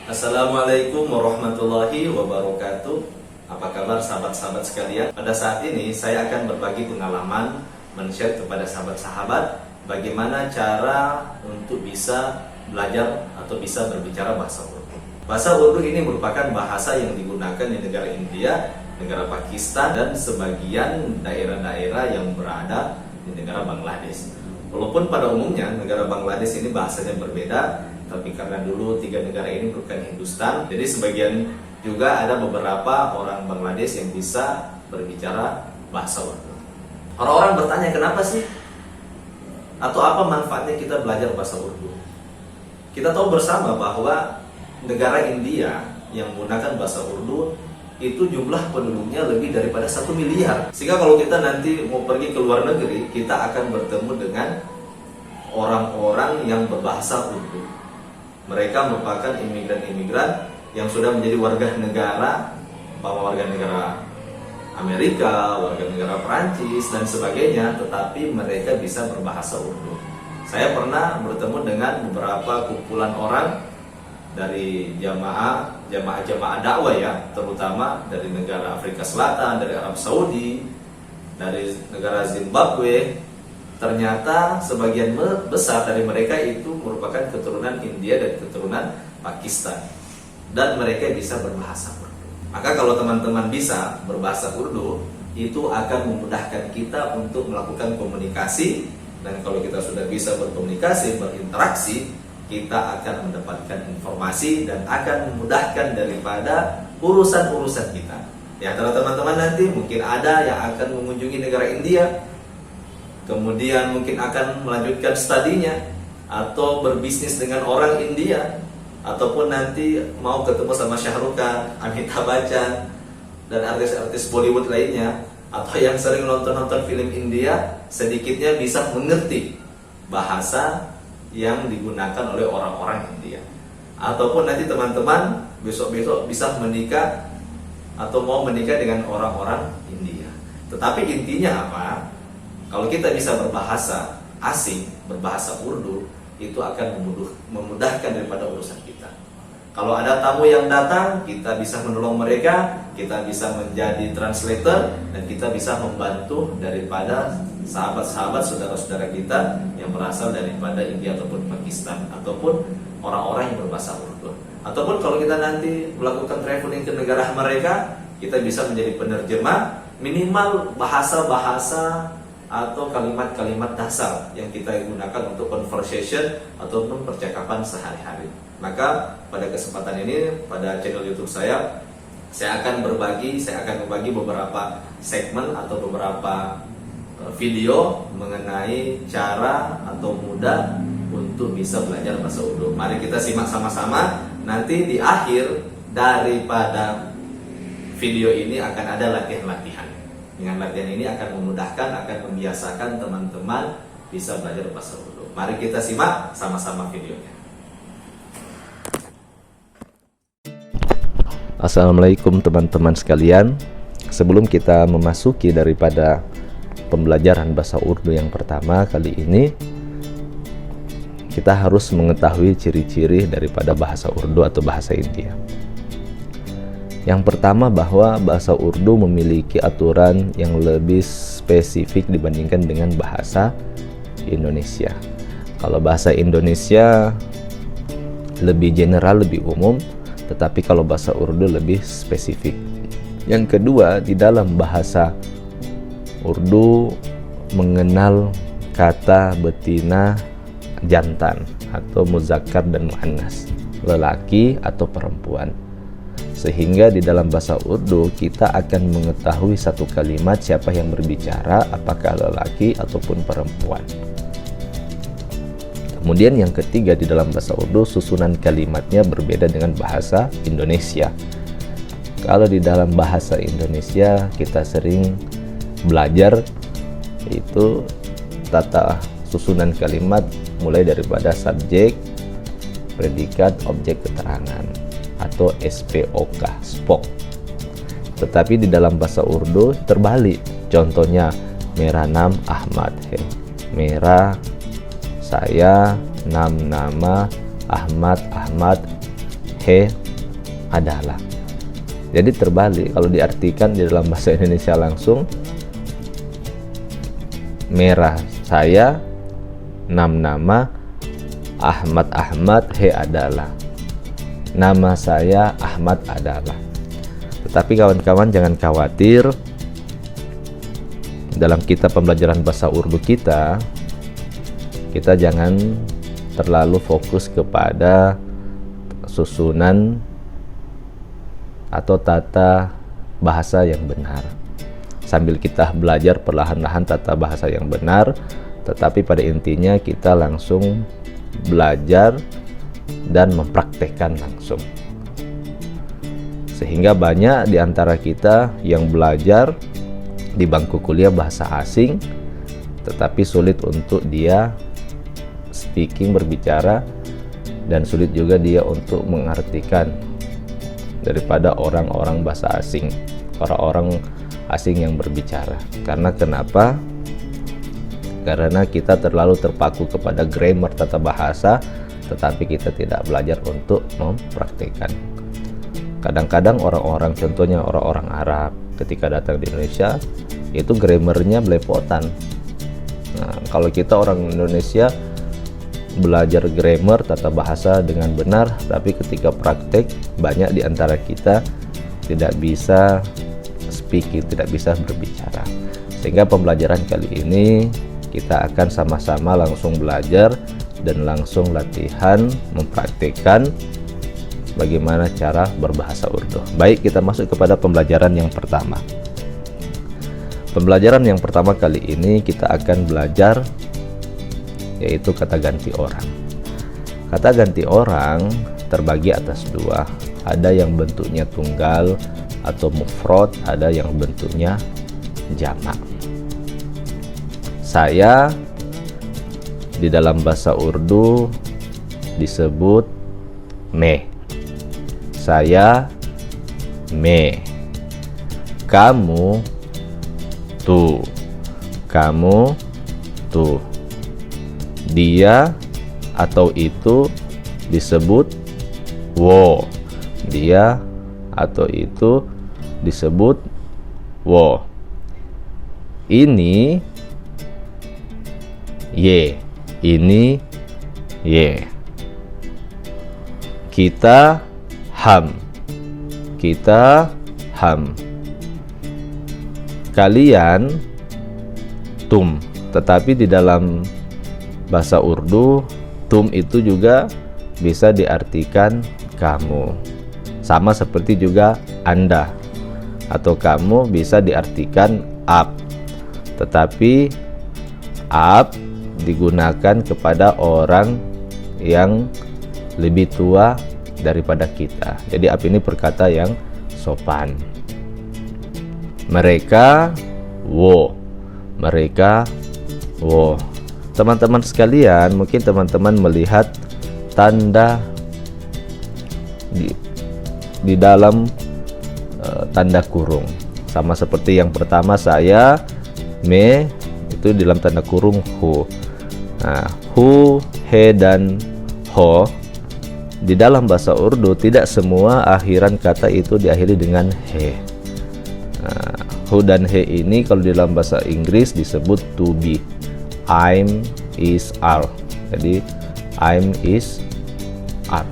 Assalamualaikum warahmatullahi wabarakatuh. Apa kabar sahabat-sahabat sekalian? Pada saat ini saya akan berbagi pengalaman, men-share kepada sahabat-sahabat bagaimana cara untuk bisa belajar atau bisa berbicara bahasa Urdu. Bahasa Urdu ini merupakan bahasa yang digunakan di negara India, negara Pakistan, dan sebagian daerah-daerah yang berada di negara Bangladesh. Walaupun pada umumnya negara Bangladesh ini bahasanya berbeda, tapi karena dulu tiga negara ini merupakan Hindustan, jadi sebagian juga ada beberapa orang Bangladesh yang bisa berbicara bahasa Urdu. Orang-orang bertanya, kenapa sih? Atau apa manfaatnya kita belajar bahasa Urdu? Kita tahu bersama bahwa negara India yang menggunakan bahasa Urdu itu jumlah penduduknya lebih daripada 1 miliar. Sehingga kalau kita nanti mau pergi ke luar negeri, kita akan bertemu dengan orang-orang yang berbahasa Urdu. Mereka merupakan imigran-imigran yang sudah menjadi warga negara, warga negara Amerika, warga negara Perancis, dan sebagainya, tetapi mereka bisa berbahasa Urdu. Saya pernah bertemu dengan beberapa kumpulan orang dari jamaah dakwah ya, terutama dari negara Afrika Selatan, dari Arab Saudi, dari negara Zimbabwe. Ternyata sebagian besar dari mereka itu merupakan keturunan India dan keturunan Pakistan, dan mereka bisa berbahasa Urdu. Maka kalau teman-teman bisa berbahasa Urdu, itu akan memudahkan kita untuk melakukan komunikasi, dan kalau kita sudah bisa berkomunikasi, berinteraksi, kita akan mendapatkan informasi dan akan memudahkan daripada urusan-urusan kita. Di antara teman-teman nanti mungkin ada yang akan mengunjungi negara India, kemudian mungkin akan melanjutkan studinya atau berbisnis dengan orang India, ataupun nanti mau ketemu sama Shah Rukh Khan, Amitabh Bachchan, dan artis-artis Bollywood lainnya, atau yang sering nonton-nonton film India, sedikitnya bisa mengerti bahasa yang digunakan oleh orang-orang India. Ataupun nanti teman-teman besok-besok bisa menikah atau mau menikah dengan orang-orang India. Tetapi intinya apa? Kalau kita bisa berbahasa asing, berbahasa Urdu, itu akan memudahkan daripada urusan kita. Kalau ada tamu yang datang, kita bisa menolong mereka, kita bisa menjadi translator, dan kita bisa membantu daripada sahabat-sahabat, saudara-saudara kita yang berasal daripada India ataupun Pakistan, ataupun orang-orang yang berbahasa Urdu. Ataupun kalau kita nanti melakukan traveling ke negara mereka, kita bisa menjadi penerjemah, minimal bahasa-bahasa atau kalimat-kalimat dasar yang kita gunakan untuk conversation ataupun percakapan sehari-hari. Maka pada kesempatan ini, pada channel YouTube saya akan membagi beberapa segmen atau beberapa video mengenai cara atau mudah untuk bisa belajar bahasa Urdu. Mari kita simak sama-sama. Nanti di akhir daripada video ini akan ada latihan-latihan. Dengan latihan ini akan memudahkan, akan membiasakan teman-teman bisa belajar bahasa Urdu. Mari kita simak sama-sama videonya. Assalamualaikum teman-teman sekalian. Sebelum kita memasuki daripada pembelajaran bahasa Urdu yang pertama kali ini, kita harus mengetahui ciri-ciri daripada bahasa Urdu atau bahasa India. Yang pertama, bahwa bahasa Urdu memiliki aturan yang lebih spesifik dibandingkan dengan bahasa Indonesia. Kalau bahasa Indonesia lebih general, lebih umum, tetapi kalau bahasa Urdu lebih spesifik. Yang kedua, di dalam bahasa Urdu mengenal kata betina, jantan atau muzakkar dan muannas, lelaki atau perempuan. Sehingga di dalam bahasa Urdu kita akan mengetahui satu kalimat siapa yang berbicara, apakah lelaki ataupun perempuan. Kemudian yang ketiga, di dalam bahasa Urdu susunan kalimatnya berbeda dengan bahasa Indonesia. Kalau di dalam bahasa Indonesia kita sering belajar itu tata susunan kalimat mulai daripada subjek, predikat, objek keterangan atau SPOK, SPOK. Tetapi di dalam bahasa Urdu terbalik. Contohnya, merah nam Ahmad, merah saya, nama Ahmad he adalah. Jadi terbalik kalau diartikan di dalam bahasa Indonesia langsung, merah saya, nama Ahmad, he adalah. Nama saya Ahmad adalah. Tetapi kawan-kawan jangan khawatir, dalam kitab pembelajaran bahasa Urdu kita jangan terlalu fokus kepada susunan atau tata bahasa yang benar. Sambil kita belajar perlahan-lahan tata bahasa yang benar, tetapi pada intinya kita langsung belajar dan mempraktekkan langsung. Sehingga banyak di antara kita yang belajar di bangku kuliah bahasa asing, tetapi sulit untuk dia speaking, berbicara, dan sulit juga dia untuk mengartikan daripada orang-orang bahasa asing, orang-orang asing yang berbicara. Karena kenapa? Karena kita terlalu terpaku kepada grammar tata bahasa, tetapi kita tidak belajar untuk mempraktikkan. Kadang-kadang orang-orang, contohnya orang-orang Arab, ketika datang di Indonesia itu grammarnya belepotan. Nah, kalau kita orang Indonesia belajar grammar tata bahasa dengan benar, tapi ketika praktek banyak di antara kita tidak bisa speaking, tidak bisa berbicara. Sehingga pembelajaran kali ini kita akan sama-sama langsung belajar dan langsung latihan mempraktikkan bagaimana cara berbahasa Urdu. Baik, kita masuk kepada pembelajaran yang pertama. Pembelajaran yang pertama kali ini kita akan belajar yaitu kata ganti orang. Kata ganti orang terbagi atas dua. Ada yang bentuknya tunggal atau mufrad, ada yang bentuknya jamak. Saya di dalam bahasa Urdu disebut me. Saya me. Kamu tu. Kamu tu. Dia atau itu disebut wo. Dia atau itu disebut wo. Ini ye. Ini ye. Kita ham. Kita ham. Kalian tum. Tetapi di dalam bahasa Urdu tum itu juga bisa diartikan kamu. Sama seperti juga Anda atau kamu bisa diartikan ab. Tetapi ab digunakan kepada orang yang lebih tua daripada kita. Jadi ab ini perkata yang sopan. Mereka wo. Mereka wo. Teman-teman sekalian, mungkin teman-teman melihat tanda di dalam tanda kurung. Sama seperti yang pertama saya me itu di dalam tanda kurung hu. Nah, hu, he dan ho di dalam bahasa Urdu tidak semua akhiran kata itu diakhiri dengan he. Nah, hu dan he ini kalau di dalam bahasa Inggris disebut to be. I'm is are. Jadi I'm is are.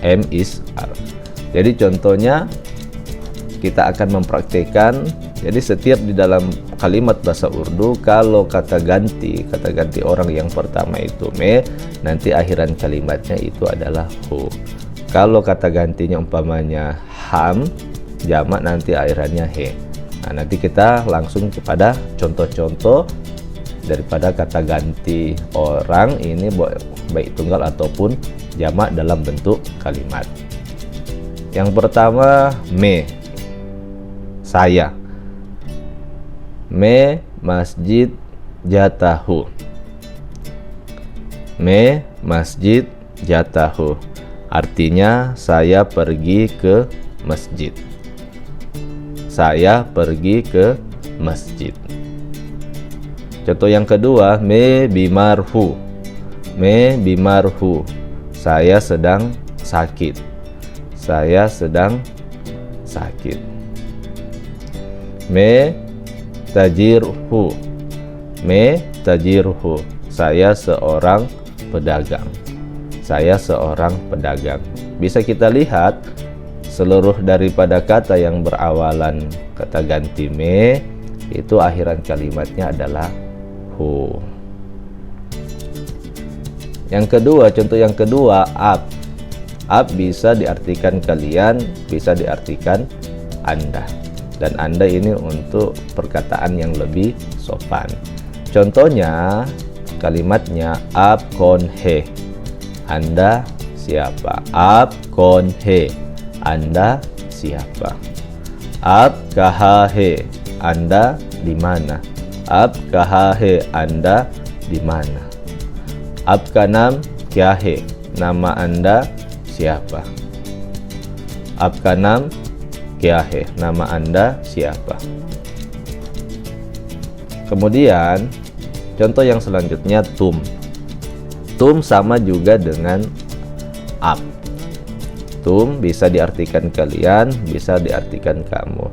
Am is are. Jadi contohnya kita akan mempraktikkan. Jadi setiap di dalam kalimat bahasa Urdu kalau kata ganti orang yang pertama itu me, nanti akhiran kalimatnya itu adalah hu. Kalau kata gantinya umpamanya ham, jamak nanti akhirannya he. Nah, nanti kita langsung kepada contoh-contoh daripada kata ganti orang ini baik tunggal ataupun jamak dalam bentuk kalimat. Yang pertama me, saya. Me masjid jatahu. Me masjid jatahu. Artinya saya pergi ke masjid. Saya pergi ke masjid. Contoh yang kedua, me bimarhu. Me bimarhu. Saya sedang sakit. Saya sedang sakit. Me tajirhu. Me tajirhu. Saya seorang pedagang. Saya seorang pedagang. Bisa kita lihat seluruh daripada kata yang berawalan kata ganti me itu akhiran kalimatnya adalah hu. Yang kedua, contoh yang kedua, ab. Ab bisa diartikan kalian, bisa diartikan Anda. Dan Anda ini untuk perkataan yang lebih sopan. Contohnya, kalimatnya ab kon he. Anda siapa? Ab kon he. Anda siapa? Ab kahahe. Anda di mana? Ab kahahe. Anda di mana? Ab kanam kyahe. Nama Anda siapa? Ab kanam kyahe. Nama Anda siapa? Kemudian contoh yang selanjutnya tum. Tum sama juga dengan ab. Tum bisa diartikan kalian, bisa diartikan kamu.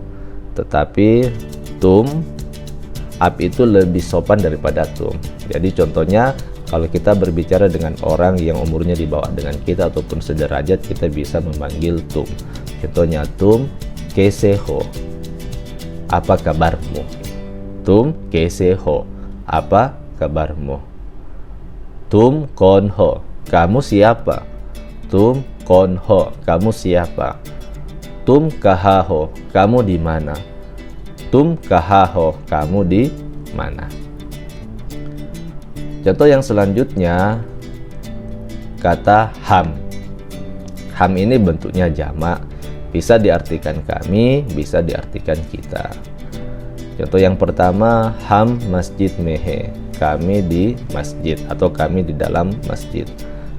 Tetapi tum, ab itu lebih sopan daripada tum. Jadi contohnya kalau kita berbicara dengan orang yang umurnya di bawah dengan kita ataupun sederajat, kita bisa memanggil tum. Contohnya tum keseho. Apa kabarmu? Tum keseho. Apa kabarmu? Tum konho. Kamu siapa? Tum konho. Kamu siapa? Tum kahaho. Kamu di mana? Tum kahaho. Kamu di mana? Contoh yang selanjutnya kata ham. Ham ini bentuknya jamak, bisa diartikan kami, bisa diartikan kita. Contoh yang pertama, ham masjid mehe. Kami di masjid atau kami di dalam masjid.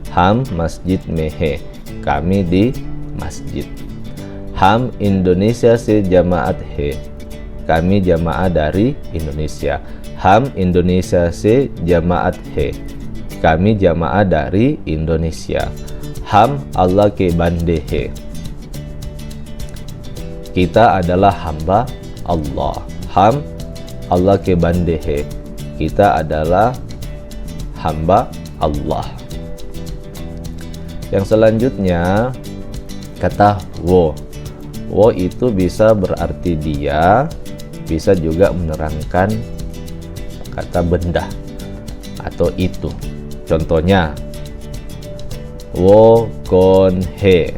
Ham masjid mehe. Kami di masjid. Ham Indonesia se jamaat he. Kami jamaah dari Indonesia. Ham Indonesia se jamaat he. Kami jamaah dari Indonesia. Ham Allah ke bande he. Kita adalah hamba Allah. Ham Allah ke bande he. Kita adalah hamba Allah. Yang selanjutnya kata wo. Wo itu bisa berarti dia, bisa juga menerangkan kata benda atau itu. Contohnya wo kon he.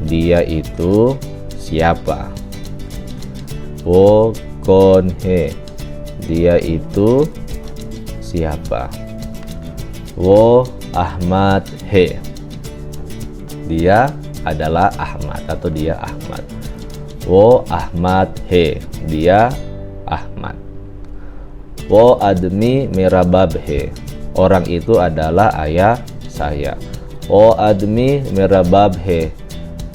Dia itu siapa? Wo kon he. Dia itu siapa? Wo Ahmad he. Dia adalah Ahmad atau dia Ahmad. Wo Ahmad he. Dia Ahmad. Wo admi merabab he. Orang itu adalah ayah saya. Wo admi merabab he.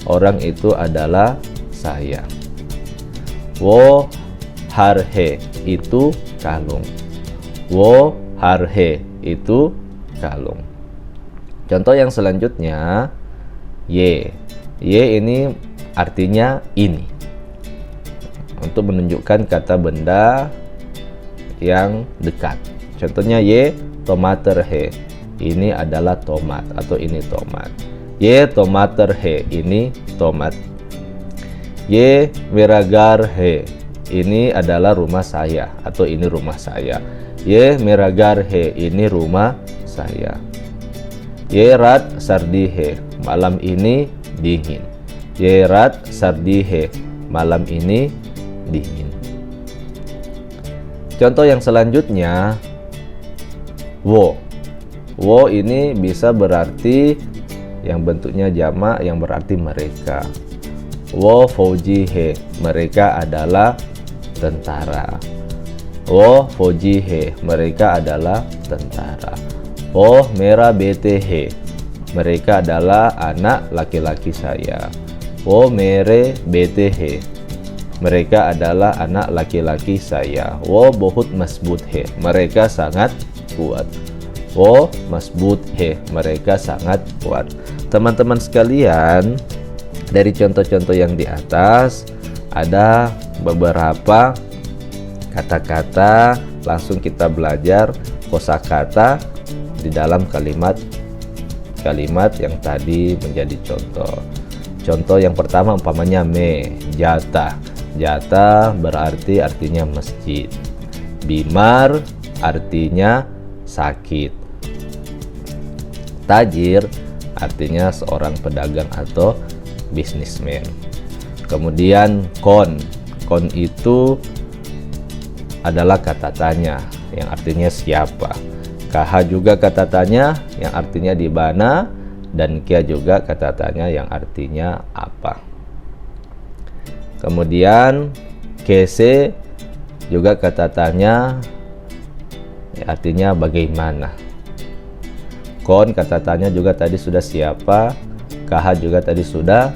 Orang itu adalah saya. Wo harhe. Itu kalung. Wo harhe. Itu kalung. Contoh yang selanjutnya ye. Ye ini artinya ini. Untuk menunjukkan kata benda yang dekat. Contohnya ye tomater he. Ini adalah tomat atau ini tomat. Ye tomater he. Ini tomat. Ye meragar he. Ini adalah rumah saya atau ini rumah saya. Ye meragar he. Ini rumah saya. Ye rat sardi he. Malam ini dingin. Ye rat sardi he. Malam ini dingin. Contoh yang selanjutnya wo. Wo ini bisa berarti yang bentuknya jamak yang berarti mereka. Wo fauji he. Mereka adalah tentara. Wo fauji he. Mereka adalah tentara. Wo merah bete he. Mereka adalah anak laki-laki saya. Wo mere bete he. Mereka adalah anak laki-laki saya. Wo bohut masbut he. Mereka sangat kuat. Wo masbut he. Mereka sangat kuat. teman-teman sekalian, dari contoh-contoh yang di atas ada beberapa kata-kata, langsung kita belajar kosakata di dalam kalimat yang tadi menjadi contoh. Contoh yang pertama umpamanya jata. Jata berarti artinya masjid. Bimar artinya sakit. Tajir artinya seorang pedagang atau bisnismen. Kemudian kon itu adalah kata tanya yang artinya siapa. Kh juga kata tanya yang artinya di mana, dan kia juga kata tanya yang artinya apa. Kemudian kese juga kata tanya artinya bagaimana. Kon kata tanya juga tadi sudah siapa. Kh juga tadi sudah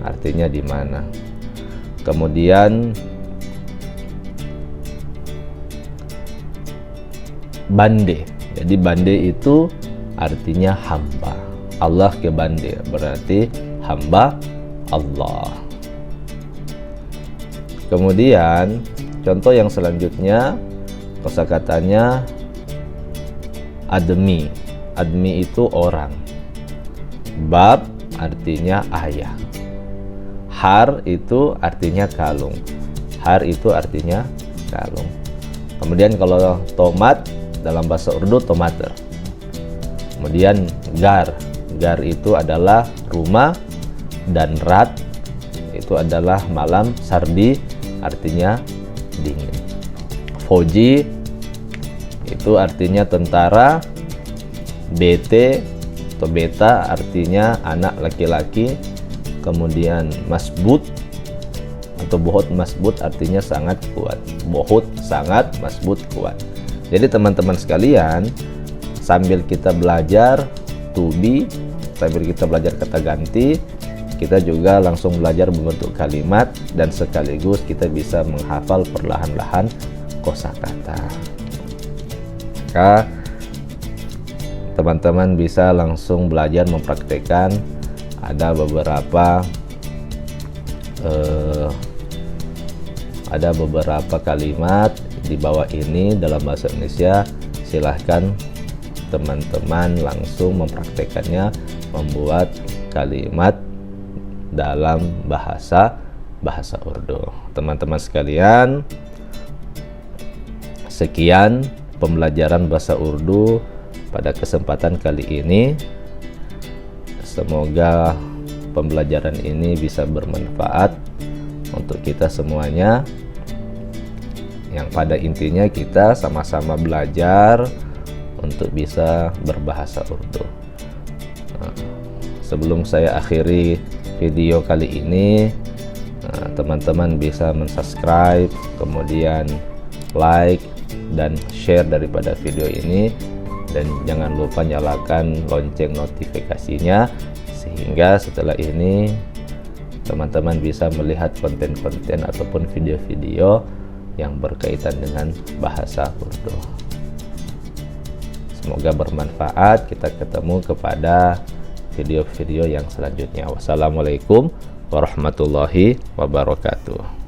artinya di mana. Kemudian bande. Jadi bande itu artinya hamba. Allah ke bande berarti hamba Allah. Kemudian contoh yang selanjutnya kosakatanya admi. Admi itu orang. Bab artinya ayah. Har itu artinya kalung. Har itu artinya kalung. Kemudian kalau tomat dalam bahasa Urdu tomater. Kemudian gar itu adalah rumah, dan rat itu adalah malam, sardi artinya dingin. Foji itu artinya tentara. BT atau beta artinya anak laki-laki. Kemudian masbut atau bohot masbut artinya sangat kuat. Bohot sangat, masbut kuat. Jadi teman-teman sekalian, sambil kita belajar to be, sambil kita belajar kata ganti, kita juga langsung belajar membentuk kalimat, dan sekaligus kita bisa menghafal perlahan-lahan kosakata. Maka teman-teman bisa langsung belajar mempraktekkan. Ada beberapa kalimat di bawah ini dalam bahasa Indonesia. Silahkan teman-teman langsung mempraktekannya, membuat kalimat dalam bahasa Urdu. Teman-teman sekalian, sekian pembelajaran bahasa Urdu pada kesempatan kali ini. Semoga pembelajaran ini bisa bermanfaat untuk kita semuanya, yang pada intinya kita sama-sama belajar untuk bisa berbahasa Urdu. Sebelum saya akhiri video kali ini, teman-teman bisa mensubscribe, kemudian like dan share daripada video ini, dan jangan lupa nyalakan lonceng notifikasinya, sehingga setelah ini teman-teman bisa melihat konten-konten ataupun video-video yang berkaitan dengan bahasa Urdu. Semoga bermanfaat. Kita ketemu kepada video-video yang selanjutnya. Wassalamualaikum warahmatullahi wabarakatuh.